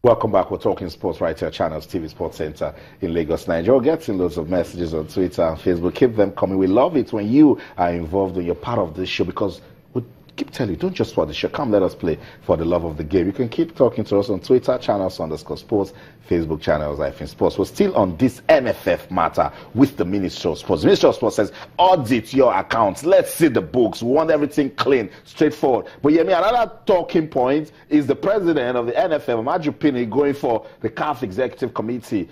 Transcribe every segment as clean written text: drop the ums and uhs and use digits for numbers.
Welcome back. We're talking sports right here, Channels TV Sports Center in Lagos, Nigeria. We're getting loads of messages on Twitter and Facebook. Keep them coming. We love it when you are involved, when you're part of this show, because we keep telling you, don't just watch the show. Come, let us play for the love of the game. You can keep talking to us on Twitter, Channels_Sports, Facebook Channels-Sports. We're still on this NFF matter with the Ministry of Sports. The Ministry of Sports says, audit your accounts. Let's see the books. We want everything clean, straightforward. But yeah, another talking point is the president of the NFF, Amaju Pini, going for the CAF Executive Committee.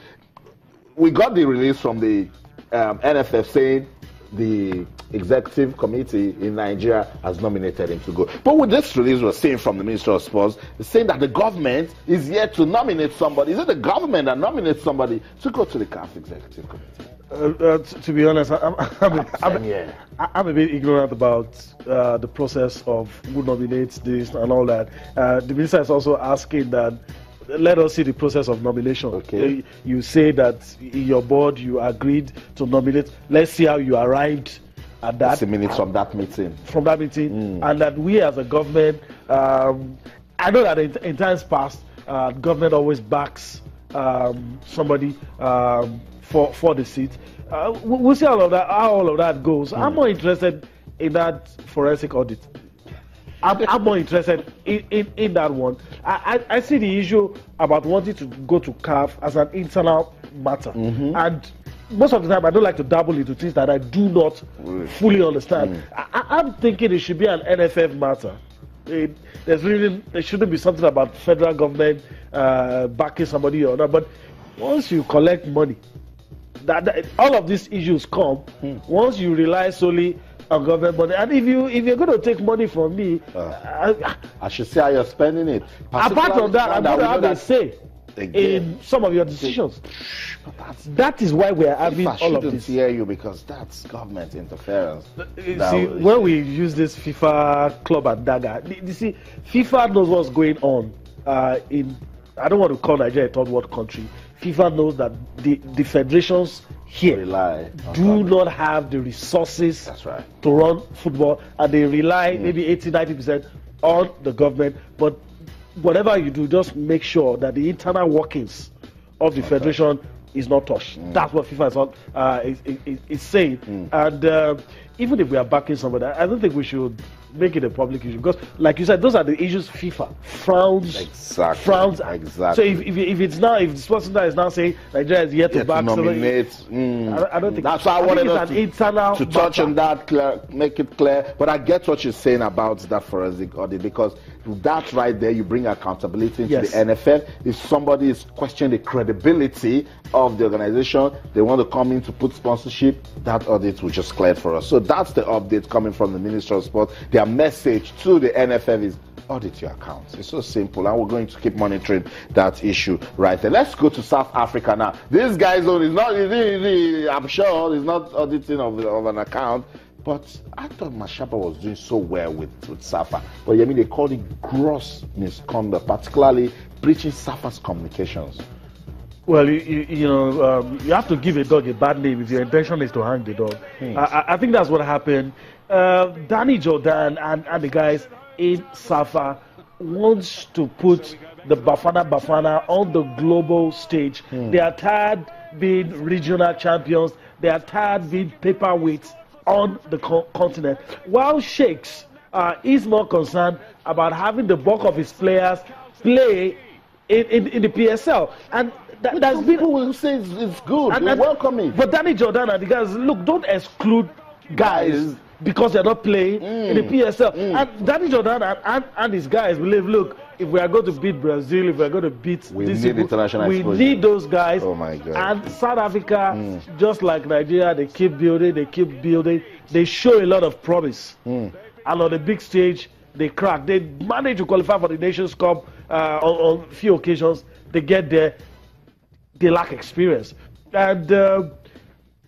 We got the release from the NFF saying the executive committee in Nigeria has nominated him to go. But with this release we're seeing from the Minister of Sports, it's saying that the government is yet to nominate somebody. Is it the government that nominates somebody to go to the CAF executive committee? To be honest, I'm a bit ignorant about the process of who nominates this and all that. The minister is also asking that let us see the process of nomination. Okay. You say that in your board you agreed to nominate. Let's see how you arrived at that. 60 minutes from that meeting. And that we as a government, I know that in times past, government always backs somebody for the seat. We'll see how all of that goes. I'm more interested in that forensic audit. I'm more interested in that one. I see the issue about wanting to go to CAF as an internal matter. And most of the time, I don't like to dabble into things that I do not fully understand. I'm thinking it should be an NFF matter. There shouldn't be something about federal government backing somebody or not. But once you collect money, all of these issues come once you rely solely on government money. And if you're going to take money from me, I should see how you're spending it. Apart from that, I'm going to have a say in some of your decisions. That is why we are having all of this. I shouldn't hear you because that's government interference. See, when we use this FIFA club and dagger, you see, FIFA knows what's going on in, I don't want to call Nigeria a third world country. FIFA knows that the federations here do not have the resources to run football, and they rely maybe 80-90% on the government. But whatever you do, just make sure that the internal workings of the federation is not touched. That's what FIFA is saying. And even if we are backing somebody, I don't think we should make it a public issue, because like you said, those are the issues FIFA frowns. Exactly. So if it's now, if this person is now saying Nigeria is yet to back nominate, I don't think that's why I wanted us to touch on that, make it clear. But I get what you're saying about that forensic audit, because that right there, you bring accountability into the NFF. If somebody is questioning the credibility of the organization, they want to come in to put sponsorship, that audit will just clear for us. So that's the update coming from the Ministry of Sport. Their message to the NFF is audit your accounts. It's so simple, and we're going to keep monitoring that issue right there. Let's go to South Africa now. This guy's own is not easy. I'm sure he's not auditing of an account. But I thought Mashaba was doing so well with Safa. But I mean, they called it gross misconduct, particularly breaching Safa's communications. Well, you know, you have to give a dog a bad name if your intention is to hang the dog. I think that's what happened. Danny Jordan and the guys in Safa wants to put the Bafana on the global stage. They are tired being regional champions. They are tired being paperweights on the continent, while Shakes is more concerned about having the bulk of his players play in the PSL. And that's people will say it's good, and welcome it. But Danny Jordan and the guys, look, don't exclude guys because they're not playing in the PSL. And Danny Jordan and his guys believe, look, if we are going to beat Brazil, if we are going to beat we need those guys. Oh my God. And South Africa, just like Nigeria, they keep building. They show a lot of promise. And on the big stage, they crack. They manage to qualify for the Nations Cup on a few occasions. They get there. They lack experience. And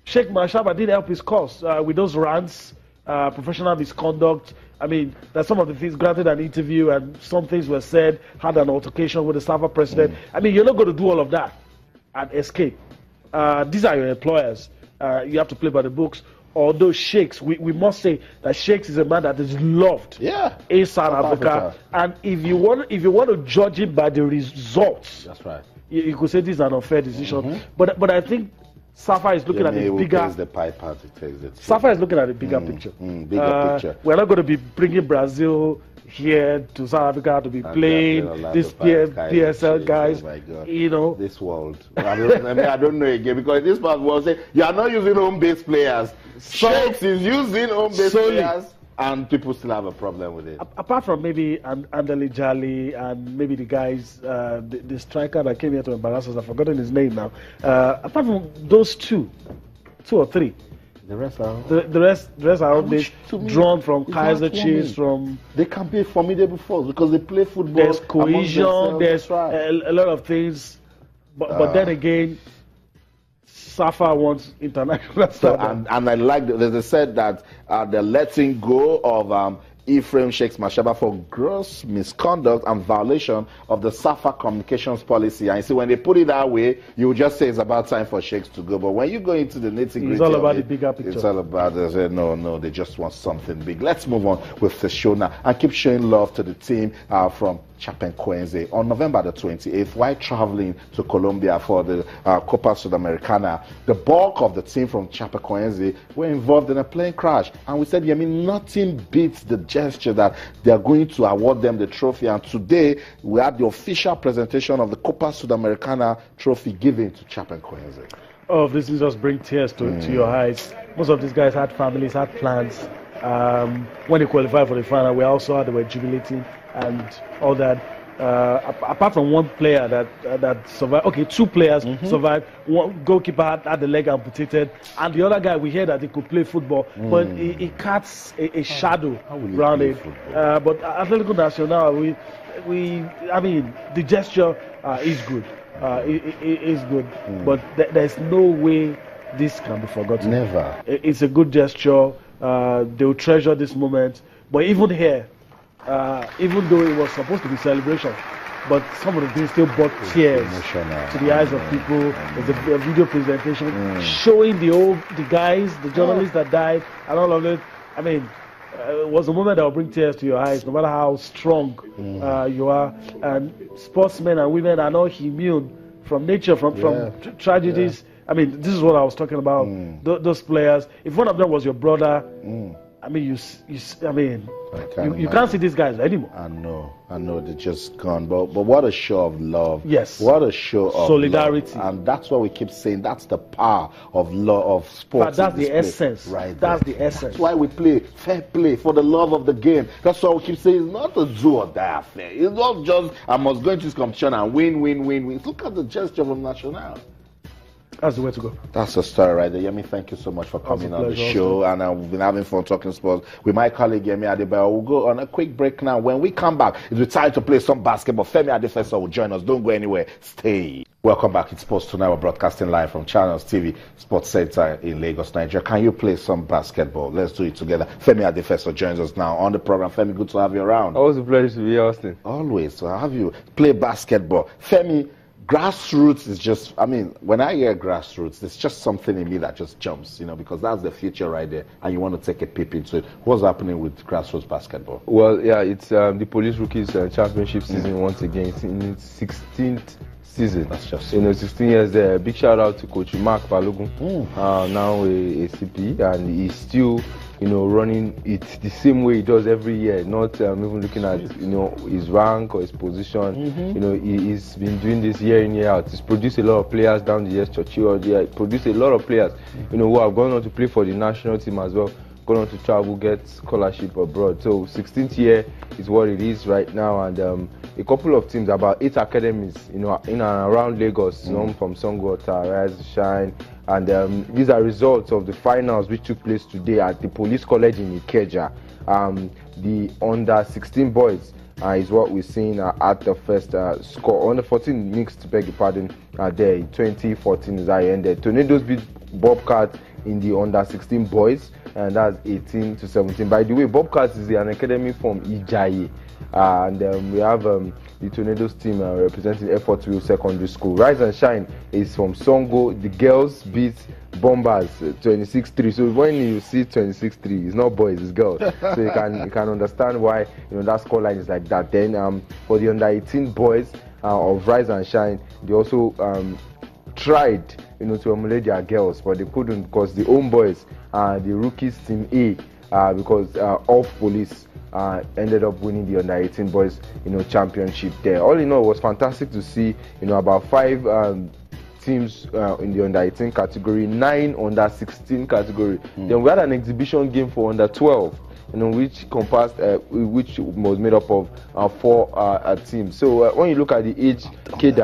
Sheikh Mashaba did help his cause with those rants, professional misconduct. I mean, there's some of the things, granted an interview and some things were said, had an altercation with the SAFA president. I mean, you're not going to do all of that and escape. These are your employers. You have to play by the books. although Shakes, we must say that Shakes is a man that is loved in South Africa. And if you want to judge it by the results, that's right. You could say this is an unfair decision. But I think Safa is looking at the bigger. Safa is looking at the bigger picture. Bigger picture. We're not going to be bringing Brazil here to South Africa to be playing these PSL guys. Oh my God. You know, this world. I don't know again, because this part was saying you are not using home-based players. Shakes is using home-based players, and people still have a problem with it. Apart from maybe Andali Jali and maybe the guys, the striker that came here to embarrass us, I've forgotten his name now. Apart from those two or three, the rest are the rest are drawn from Kaiser Chiefs. From they can be a formidable force because they play football. There's cohesion. There's a lot of things, but then again, Safa wants international stuff. And I like that they said that they're letting go of Ephraim Shakes Mashaba for gross misconduct and violation of the Safa communications policy. And you see, when they put it that way, you would just say it's about time for Shakes to go. But when you go into the nitty-gritty, it's all about the bigger picture. It's all about, they say, no, they just want something big. Let's move on with the show now and keep showing love to the team from Chapecoense. On November the 28th, while traveling to Colombia for the Copa Sudamericana, the bulk of the team from Chapecoense were involved in a plane crash. And we said, nothing beats the gesture that they are going to award them the trophy. And today, we had the official presentation of the Copa Sudamericana trophy given to Chapecoense. Oh, this will just bring tears to your eyes. Most of these guys had families, had plans. When they qualified for the final, we also had they were jubilating and all that. Apart from one player that survived, okay, two players survived. One goalkeeper had the leg amputated, and the other guy, we heard that he could play football, but he casts a shadow around it. But Atletico Nacional, I mean, the gesture is good. It is good, but there's no way this can be forgotten. Never. It's a good gesture. They will treasure this moment. But even here, even though it was supposed to be celebration, but some of the things still brought tears to the eyes of people. There's a video presentation showing the guys, the journalists that died, and all of it. I mean, it was a moment that will bring tears to your eyes, no matter how strong you are. And sportsmen and women are not immune from nature, from tragedies. Yeah. I mean, this is what I was talking about. Those players. If one of them was your brother, I mean, you can't see these guys anymore. I know, they're just gone. But what a show of love. Yes. What a show of solidarity. Love. And that's what we keep saying. That's the power of love, of sports. But that's the essence. Right. That's the essence. That's why we play fair play for the love of the game. That's why we keep saying it's not a do or die affair. It's not just I must go into this competition and win. Look at the gesture from Nacional. That's the way to go. That's the story right there. Yemi, thank you so much for coming on the show. And we've been having fun talking sports with my colleague Yemi Adefeso. We'll go on a quick break now. When we come back, it's time to play some basketball. Femi Adefeso will join us. Don't go anywhere. Stay. Welcome back. It's Sports Tonight. We're broadcasting live from Channels TV Sports Center in Lagos, Nigeria. Can you play some basketball? Let's do it together. Femi Adefeso joins us now on the program. Femi, good to have you around. Always a pleasure to be here, Austin. Always. So have you play basketball. Femi, grassroots is just, I mean, when I hear grassroots, there's just something in me that just jumps, because that's the future right there, and you want to take a peep into it. What's happening with grassroots basketball? Well, yeah, it's the Police Rookies Championship season once again. It's in its 16th season. That's just 16 years there. Big shout out to Coach Mark Balogun, now a CP, and he's still running it the same way he does every year, not even looking at his rank or his position. He's been doing this year in, year out. He's produced a lot of players down the years. He produced a lot of players who have gone on to play for the national team as well, gone on to travel, get scholarship abroad. So 16th year is what it is right now, and a couple of teams, about 8 academies in and around Lagos, some from Songwater, Rise, Shine, and these are results of the finals which took place today at the Police College in Ikeja. The under 16 boys is what we're seeing at the first score. Under 14 mixed, beg your pardon, there 2014 is how it ended. Tornadoes beat Bobcat in the under 16 boys, and that's 18-17. By the way, Bobcats is an academy from Ijayi, and we have the Tornadoes team representing Effortville Secondary School. Rise and Shine is from Songo. The girls beat bombers, 26-3. So when you see 26-3, it's not boys, it's girls. So you can understand why that scoreline is like that. Then for the under 18 boys of Rise and Shine, they also tried to emulate their girls, but they couldn't because the home boys, the rookies team A, because Off Police ended up winning the under 18 boys championship there. All in all, it was fantastic to see about 5 teams in the under 18 category, 9 under 16 category. Then we had an exhibition game for under 12, which which was made up of 4 teams. So when you look at the age cadre,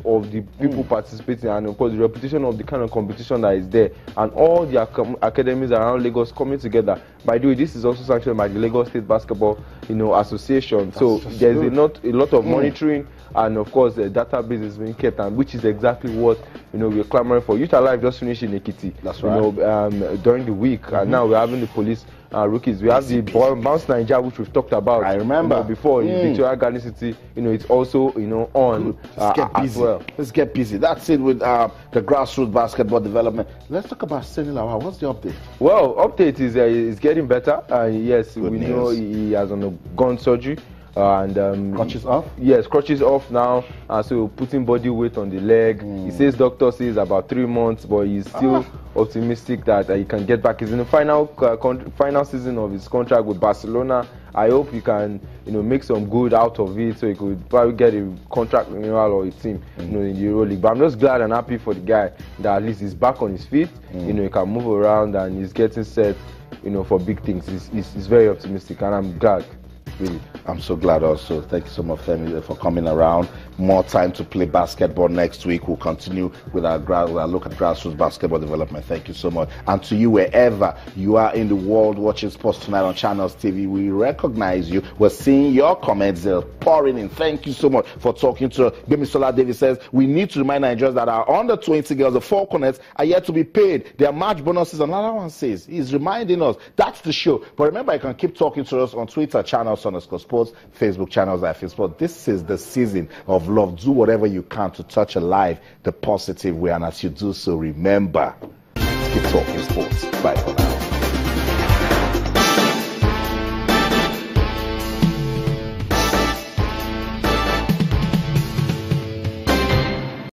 of the people participating, and of course the reputation of the kind of competition that is there, and all the academies around Lagos coming together. By the way, this is also sanctioned by the Lagos State Basketball Association. So there's a lot of monitoring, and of course the database is being kept, and which is exactly what we're clamoring for. Youth Alive just finished in Ekiti, that's right, during the week, and now we're having the police rookies. We have the Bounce Nigeria, which we've talked about. I remember before in Victoria Garden City. It's also on as well. Let's get busy. That's it with the grassroots basketball development. Let's talk about Seni Lawal. What's the update? Well, update is getting better. Yes, Good we news. know he has undergone surgery. And crutches off? Yes, crutches off now. So putting body weight on the leg. He says doctor says about 3 months, but he's still optimistic that he can get back. He's in the final season of his contract with Barcelona. I hope he can make some good out of it, so he could probably get a contract renewal or a team in the Euro League. But I'm just glad and happy for the guy that at least he's back on his feet. He can move around and he's getting set for big things. He's very optimistic, and I'm glad. Really. I'm so glad also. Thank you so much, Femi, for coming around. More time to play basketball next week. We'll continue with our look at grassroots basketball development. Thank you so much. And to you, wherever you are in the world watching Sports Tonight on Channels TV, we recognize you. We're seeing your comments. They're pouring in. Thank you so much for talking to us. Bimisola Davis says, we need to remind Nigerians that our under 20 girls, the Falconets, are yet to be paid. Their match bonuses. Another one says, he's reminding us. That's the show. But remember, you can keep talking to us on Twitter, Channels_Sports, Facebook channels like Facebook. This is the season of love. Do whatever you can to touch a life the positive way, and as you do so, remember, keep talking sports. Bye for now.